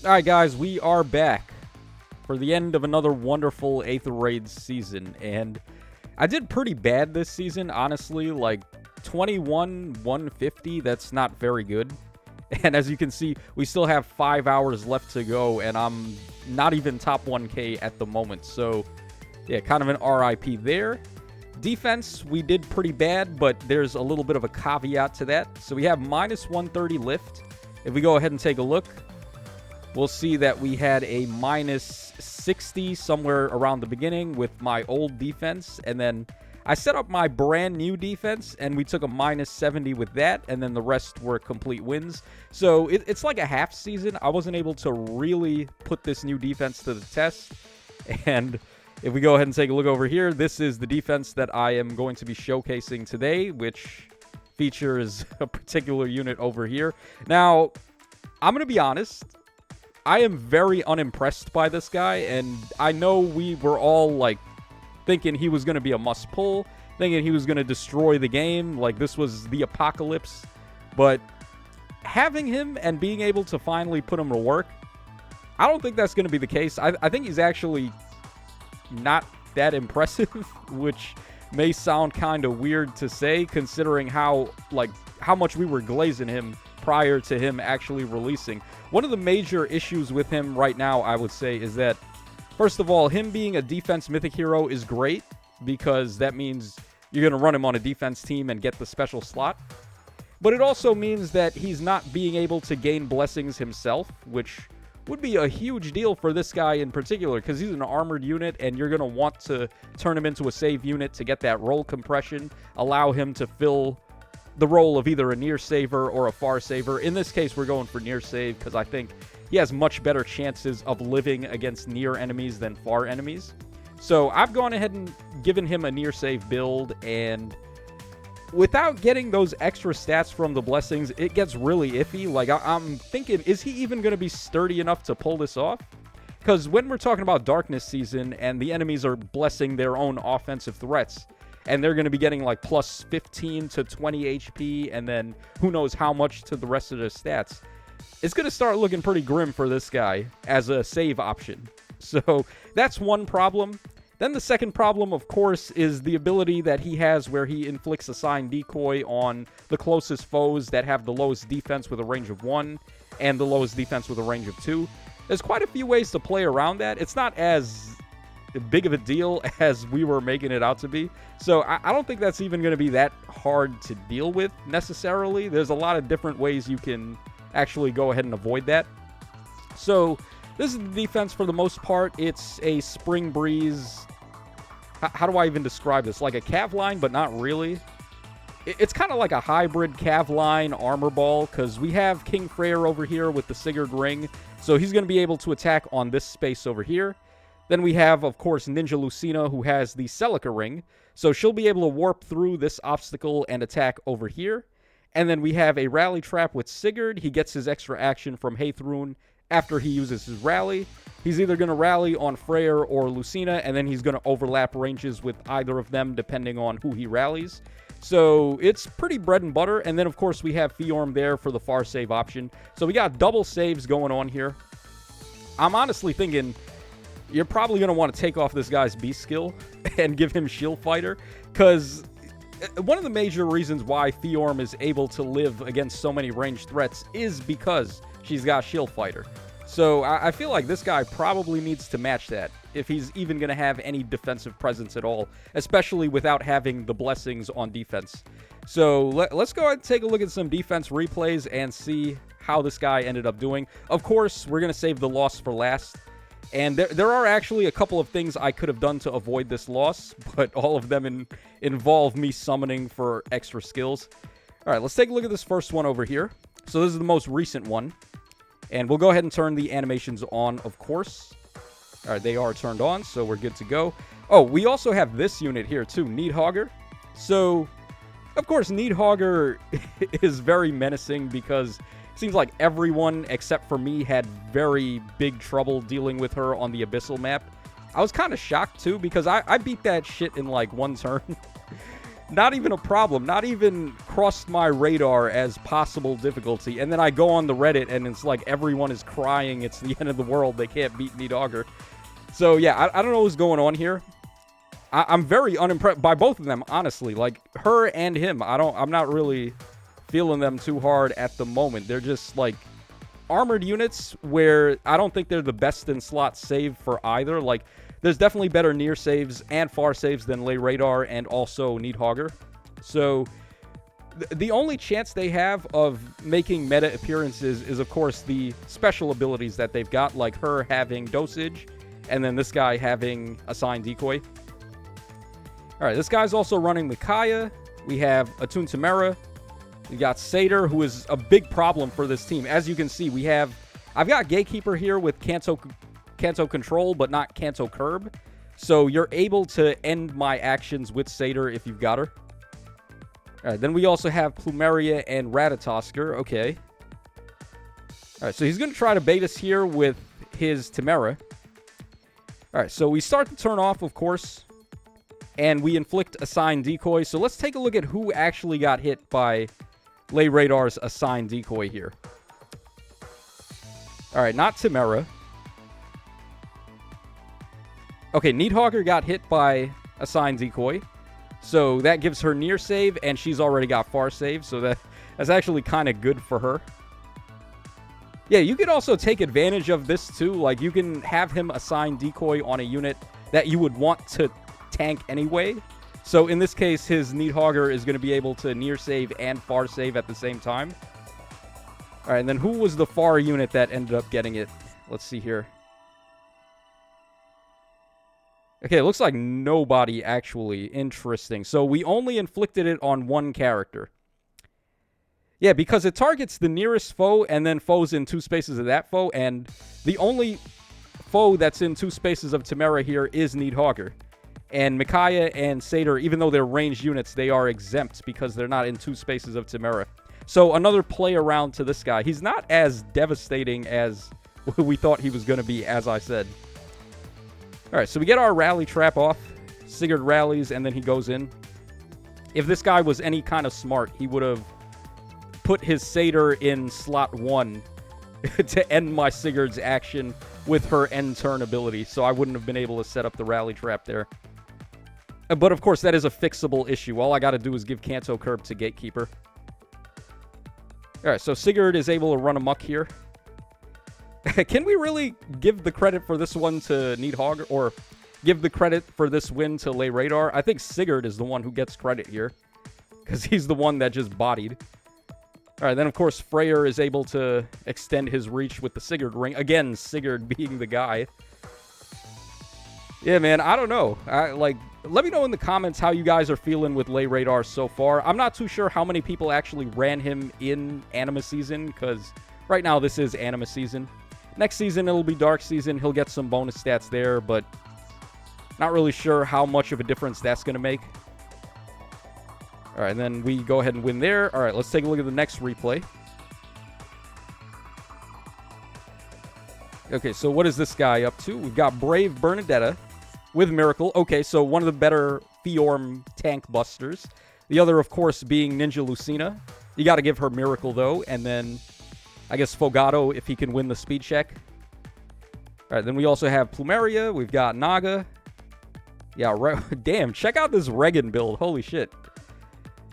Alright guys, we are back for the end of another wonderful 8th raid season, and I did pretty bad this season, honestly, like 21-150, that's not very good. And as you can see, we still have 5 hours left to go, and I'm not even top 1k at the moment, so yeah, kind of an RIP there. Defense, we did pretty bad, but there's a little bit of a caveat to that. So we have minus 130 lift. If we go ahead and take a look, we'll see that we had a minus 60 somewhere around the beginning with my old defense. And then I set up my brand new defense, and we took a minus 70 with that. And then the rest were complete wins. So it's like a half season. I wasn't able to really put this new defense to the test. And if we go ahead and take a look over here, this is the defense that I am going to be showcasing today, which features a particular unit over here. Now, I'm going to be honest. I am very unimpressed by this guy, and I know we were all, like, thinking he was going to be a must-pull, thinking he was going to destroy the game, like this was the apocalypse, but having him and being able to finally put him to work, I don't think that's going to be the case. I think he's actually not that impressive, which may sound kind of weird to say, considering how much we were glazing him prior to him actually releasing. One of the major issues with him right now, I would say, is that, first of all, him being a defense mythic hero is great, because that means you're going to run him on a defense team and get the special slot. But it also means that he's not being able to gain blessings himself, which would be a huge deal for this guy in particular, because he's an armored unit, and you're going to want to turn him into a save unit to get that roll compression, allow him to fill the role of either a near saver or a far saver. In this case, we're going for near save, because I think he has much better chances of living against near enemies than far enemies. So I've gone ahead and given him a near save build, and without getting those extra stats from the blessings, it gets really iffy. Like, I'm thinking, is he even going to be sturdy enough to pull this off? Because when we're talking about Darkness Season and the enemies are blessing their own offensive threats, and they're going to be getting like plus 15 to 20 HP, and then who knows how much to the rest of their stats, it's going to start looking pretty grim for this guy as a save option. So that's one problem. Then the second problem, of course, is the ability that he has where he inflicts a signed decoy on the closest foes that have the lowest defense with a range of 1 and the lowest defense with a range of 2. There's quite a few ways to play around that. It's not as big of a deal as we were making it out to be. So I don't think that's even going to be that hard to deal with necessarily. There's a lot of different ways you can actually go ahead and avoid that. So this is the defense for the most part. It's a Spring Breeze. How do I even describe this? Like a Cav line, but not really. It's kind of like a hybrid Cav line armor ball, because we have King Freyr over here with the Sigurd Ring. So he's going to be able to attack on this space over here. Then we have, of course, Ninja Lucina, who has the Celica Ring. So she'll be able to warp through this obstacle and attack over here. And then we have a Rally Trap with Sigurd. He gets his extra action from Haythrun after he uses his Rally. He's either going to rally on Freyr or Lucina, and then he's going to overlap ranges with either of them depending on who he rallies. So it's pretty bread and butter. And then, of course, we have Fjorm there for the far save option. So we got double saves going on here. I'm honestly thinking you're probably going to want to take off this guy's beast skill and give him Shield Fighter, because one of the major reasons why Fjorm is able to live against so many ranged threats is because she's got Shield Fighter. So I feel like this guy probably needs to match that if he's even going to have any defensive presence at all, especially without having the blessings on defense. So let's go ahead and take a look at some defense replays and see how this guy ended up doing. Of course, we're going to save the loss for last. And there are actually a couple of things I could have done to avoid this loss, but all of them involve me summoning for extra skills. All right, let's take a look at this first one over here. So this is the most recent one. And we'll go ahead and turn the animations on, of course. All right, they are turned on, so we're good to go. Oh, we also have this unit here, too, Needhogger. So, of course, Needhogger is very menacing because it seems like everyone except for me had very big trouble dealing with her on the Abyssal map. I was kind of shocked, too, because I beat that shit in, like, one turn. Not even a problem. Not even crossed my radar as possible difficulty. And then I go on the Reddit, and it's like everyone is crying. It's the end of the world. They can't beat Nidhogger. So, yeah, I don't know what's going on here. I'm very unimpressed by both of them, honestly. Like, her and him. I'm not really feeling them too hard at the moment. They're just, like, armored units where I don't think they're the best in slot save for either. Like, there's definitely better near saves and far saves than Lay Radar and also Nidhogger. So, the only chance they have of making meta appearances is, of course, the special abilities that they've got, like her having Dosage, and then this guy having Assigned Decoy. Alright, this guy's also running Micaiah. We have Atun Tamara. We got Satyr, who is a big problem for this team. As you can see, I've got Gatekeeper here with Kanto Control, but not Kanto Curb. So you're able to end my actions with Satyr if you've got her. Alright, then we also have Plumeria and Ratatosker. Okay. Alright, so he's going to try to bait us here with his Tamara. Alright, so we start the turn off, of course, and we inflict Assigned Decoy. So let's take a look at who actually got hit by Lay Radar's Assigned Decoy here. Alright, not Tamara. Okay, Nidhogger got hit by Assigned Decoy. So that gives her near save, and she's already got far save. So that's actually kind of good for her. Yeah, you could also take advantage of this too. Like, you can have him assign Decoy on a unit that you would want to tank anyway. So in this case, his Nidhogger is going to be able to near save and far save at the same time. All right, and then who was the far unit that ended up getting it? Let's see here. Okay, it looks like nobody actually. Interesting. So we only inflicted it on one character. Yeah, because it targets the nearest foe and then foes in 2 spaces of that foe. And the only foe that's in 2 spaces of Tamara here is Nidhogger. And Micaiah and Satyr, even though they're ranged units, they are exempt because they're not in 2 spaces of Tamara. So another play around to this guy. He's not as devastating as we thought he was going to be, as I said. Alright, so we get our rally trap off. Sigurd rallies, and then he goes in. If this guy was any kind of smart, he would have put his Satyr in slot 1 to end my Sigurd's action with her end turn ability, so I wouldn't have been able to set up the rally trap there. But of course, that is a fixable issue. All I got to do is give Kanto Curb to Gatekeeper. Alright, so Sigurd is able to run amok here. Can we really give the credit for this one to Nidhogger, or give the credit for this win to Lay Radar? I think Sigurd is the one who gets credit here, because he's the one that just bodied. Alright, then of course Freyr is able to extend his reach with the Sigurd ring. Again, Sigurd being the guy. Yeah, man, I don't know. Let me know in the comments how you guys are feeling with Lay Radar so far. I'm not too sure how many people actually ran him in Anima Season, because right now this is Anima Season. Next season, it'll be Dark Season. He'll get some bonus stats there, but not really sure how much of a difference that's going to make. All right, and then we go ahead and win there. All right, let's take a look at the next replay. Okay, so what is this guy up to? We've got Brave Bernadetta with Miracle. Okay, so one of the better Fiorm tank busters. The other, of course, being Ninja Lucina. You got to give her Miracle, though, and then I guess Fogado if he can win the speed check. All right, then we also have Plumeria. We've got Naga. Yeah, damn, check out this Regan build. Holy shit.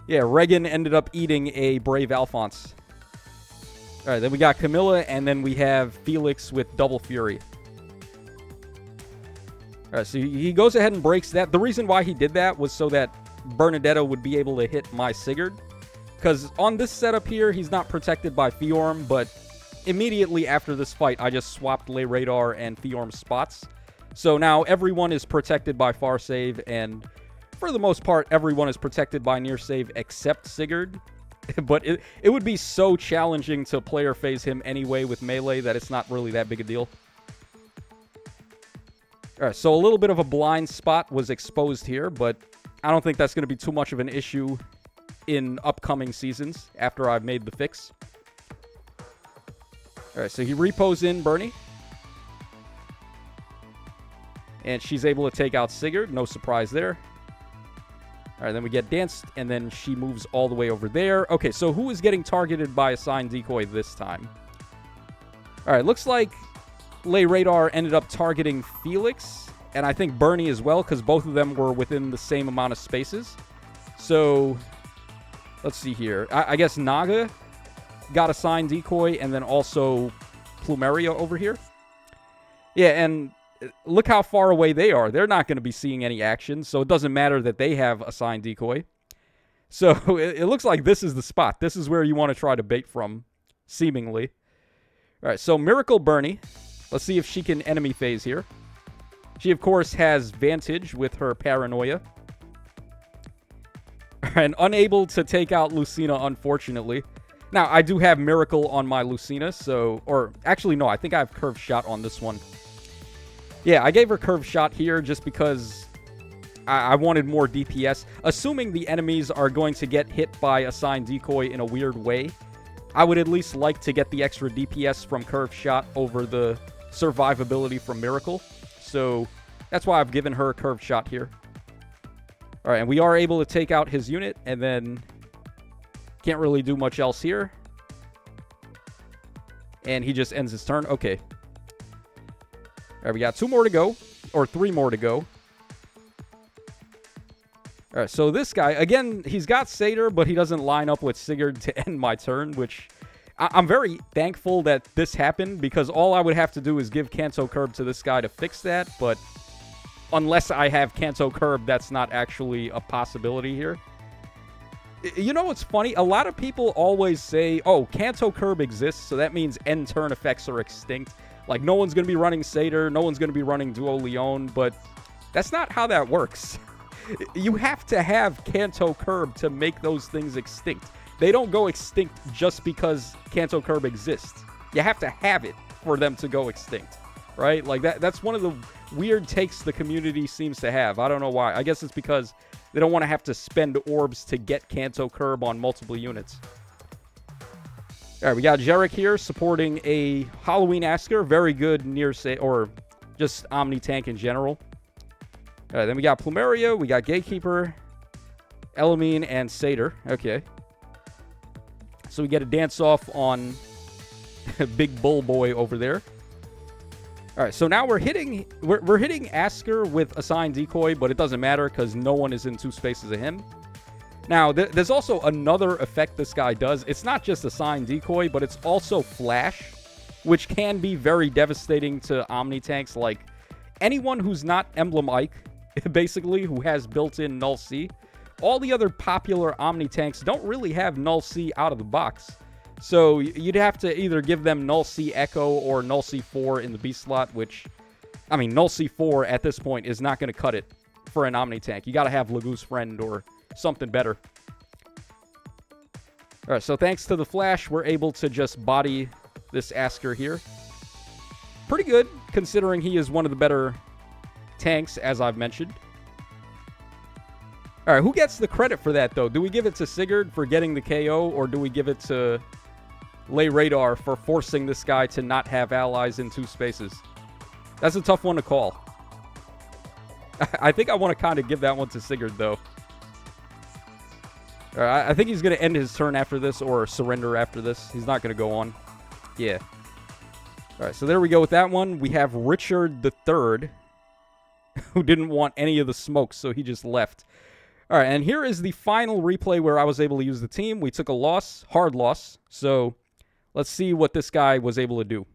Yeah, Regan ended up eating a Brave Alphonse. All right, then we got Camilla, and then we have Felix with Double Fury. All right, so he goes ahead and breaks that. The reason why he did that was so that Bernadetta would be able to hit my Sigurd. Because on this setup here, he's not protected by Fiorm, but immediately after this fight, I just swapped Lay Radar and Fiorm spots. So now everyone is protected by Far Save, and for the most part, everyone is protected by Near Save except Sigurd. But it would be so challenging to player phase him anyway with melee that it's not really that big a deal. Alright, so a little bit of a blind spot was exposed here, but I don't think that's going to be too much of an issue in upcoming seasons after I've made the fix. Alright, so he repos in Bernie. And she's able to take out Sigurd. No surprise there. All right, then we get danced, and then she moves all the way over there. Okay, so who is getting targeted by a sign decoy this time? All right, looks like Lay Radar ended up targeting Felix, and I think Bernie as well, because both of them were within the same amount of spaces. So, let's see here. I guess Naga got a sign decoy, and then also Plumeria over here. Yeah, and look how far away they are. They're not going to be seeing any action, so it doesn't matter that they have a sign decoy. So it looks like this is the spot. This is where you want to try to bait from, seemingly. All right, so Miracle Bernie. Let's see if she can enemy phase here. She, of course, has Vantage with her Paranoia. And unable to take out Lucina, unfortunately. Now, I do have Miracle on my Lucina, so... Or, actually, no, I think I have Curved Shot on this one. Yeah, I gave her Curved Shot here just because I wanted more DPS. Assuming the enemies are going to get hit by a sign decoy in a weird way, I would at least like to get the extra DPS from Curved Shot over the survivability from Miracle. So, that's why I've given her Curved Shot here. Alright, and we are able to take out his unit, and then can't really do much else here. And he just ends his turn. Okay. Alright, we got 2 more to go. Or 3 more to go. Alright, so this guy, again, he's got Satyr, but he doesn't line up with Sigurd to end my turn, which I'm very thankful that this happened, because all I would have to do is give Kanto Curb to this guy to fix that, but unless I have Kanto Curb, that's not actually a possibility here. You know what's funny? A lot of people always say, oh, Kanto Curb exists, so that means end turn effects are extinct. Like, no one's going to be running Satyr, no one's going to be running Duo Leon, but that's not how that works. You have to have Kanto Curb to make those things extinct. They don't go extinct just because Kanto Curb exists. You have to have it for them to go extinct, right? Like, that's one of the weird takes the community seems to have. I don't know why. I guess it's because they don't want to have to spend orbs to get Kanto Curb on multiple units. All right, we got Jarek here supporting a Halloween Asker. Very good near say, or just Omni-Tank in general. All right, then we got Plumeria, we got Gatekeeper, Elamine, and Satyr. Okay. So we get a dance off on Big Bull Boy over there. All right, so now we're hitting Asker with a sign decoy, but it doesn't matter because no one is in 2 spaces of him. Now, there's also another effect this guy does. It's not just a sign decoy, but it's also flash, which can be very devastating to Omni-Tanks. Like, anyone who's not Emblem Ike, basically, who has built-in Null C, all the other popular Omni-Tanks don't really have Null C out of the box. So, you'd have to either give them Null C Echo or Null C4 in the B slot, which, I mean, Null C4 at this point is not going to cut it for an Omni-Tank. You got to have Lagoose Friend or something better. Alright, so thanks to the flash, we're able to just body this Asker here. Pretty good, considering he is one of the better tanks, as I've mentioned. Alright, who gets the credit for that, though? Do we give it to Sigurd for getting the KO, or do we give it to Lay Radar for forcing this guy to not have allies in 2 spaces? That's a tough one to call. I think I want to kind of give that one to Sigurd, though. I think he's going to end his turn after this or surrender after this. He's not going to go on. Yeah. All right, so there we go with that one. We have Richard III, who didn't want any of the smoke, so he just left. All right, and here is the final replay where I was able to use the team. We took a loss, hard loss. So let's see what this guy was able to do.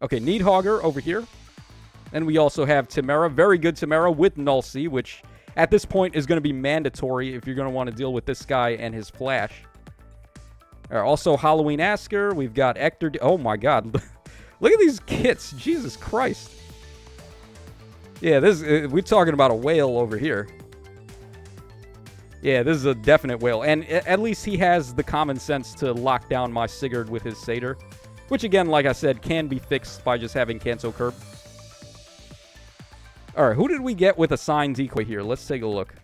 Okay, Needhogger over here. And we also have Tamara. Very good Tamara with Null C, which at this point is going to be mandatory if you're going to want to deal with this guy and his flash. All right, also Halloween Asker. We've got Ector. Oh my god. Look at these kits. Jesus Christ. Yeah, we're talking about a whale over here. Yeah, this is a definite whale. And at least he has the common sense to lock down my Sigurd with his Satyr. Which, again, like I said, can be fixed by just having Kanto Curb. Alright, who did we get with a sign decoy here? Let's take a look.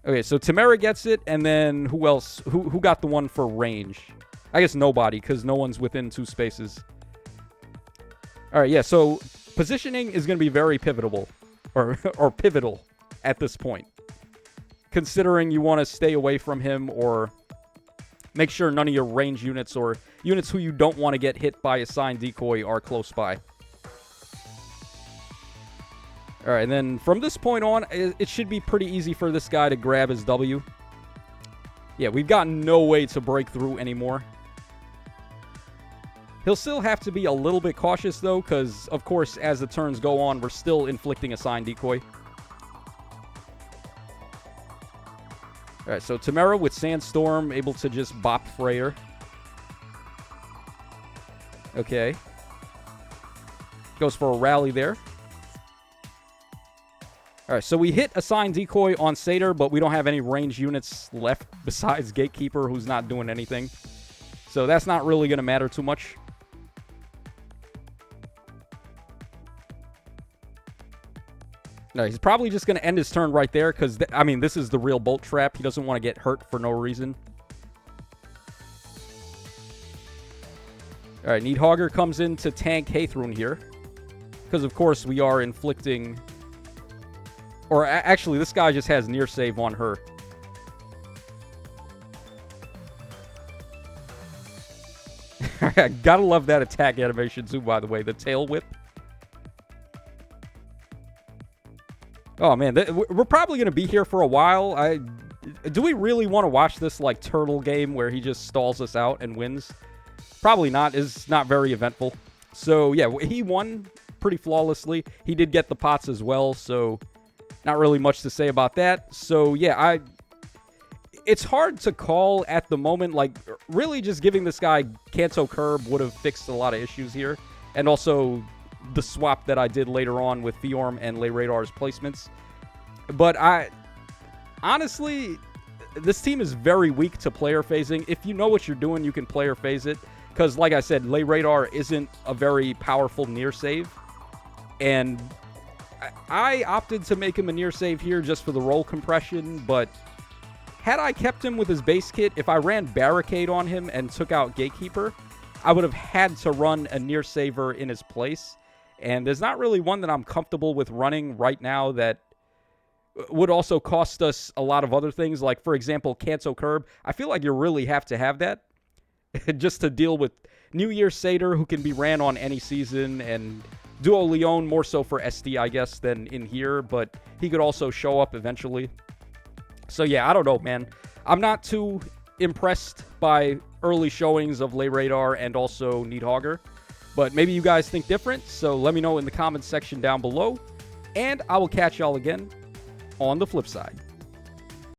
Okay, so Tamara gets it, and then who else? Who got the one for range? I guess nobody, because no one's within 2 spaces. Alright, yeah, so positioning is going to be very pivotal. Or pivotal, at this point, considering you want to stay away from him or make sure none of your range units or units who you don't want to get hit by a Sign Decoy are close by. Alright, and then from this point on, it should be pretty easy for this guy to grab his W. Yeah, we've got no way to break through anymore. He'll still have to be a little bit cautious, though, because, of course, as the turns go on, we're still inflicting a Sign Decoy. Alright, so Tamara with Sandstorm, able to just bop Freyr. Okay. Goes for a rally there. Alright, so we hit a Sign Decoy on Satyr, but we don't have any range units left besides Gatekeeper, who's not doing anything. So that's not really going to matter too much. No, he's probably just going to end his turn right there, because, I mean, this is the real Bolt Trap. He doesn't want to get hurt for no reason. Alright, Needhogger comes in to tank Haythrun here. Because, of course, we are inflicting... Or, actually, this guy just has near save on her. Gotta love that attack animation, too, by the way. The tail whip. Oh, man. We're probably going to be here for a while. Do we really want to watch this, like, turtle game where he just stalls us out and wins? Probably not. It's not very eventful. So, yeah, he won pretty flawlessly. He did get the pots as well, so... Not really much to say about that. So, yeah, it's hard to call at the moment. Like, really just giving this guy Kanto Curb would have fixed a lot of issues here. And also the swap that I did later on with Fiorm and Lay Radar's placements. But honestly, this team is very weak to player phasing. If you know what you're doing, you can player phase it. Because, like I said, Lay Radar isn't a very powerful near save. And... I opted to make him a near save here just for the roll compression, but had I kept him with his base kit, if I ran Barricade on him and took out Gatekeeper, I would have had to run a near saver in his place, and there's not really one that I'm comfortable with running right now that would also cost us a lot of other things, like, for example, Kanto Curb. I feel like you really have to have that just to deal with New Year Satyr, who can be ran on any season, and... Duo Leon more so for SD, I guess, than in here, but he could also show up eventually. So, yeah, I don't know, man. I'm not too impressed by early showings of Lay Radar and also Needhogger, but maybe you guys think different, so let me know in the comments section down below, and I will catch y'all again on the flip side.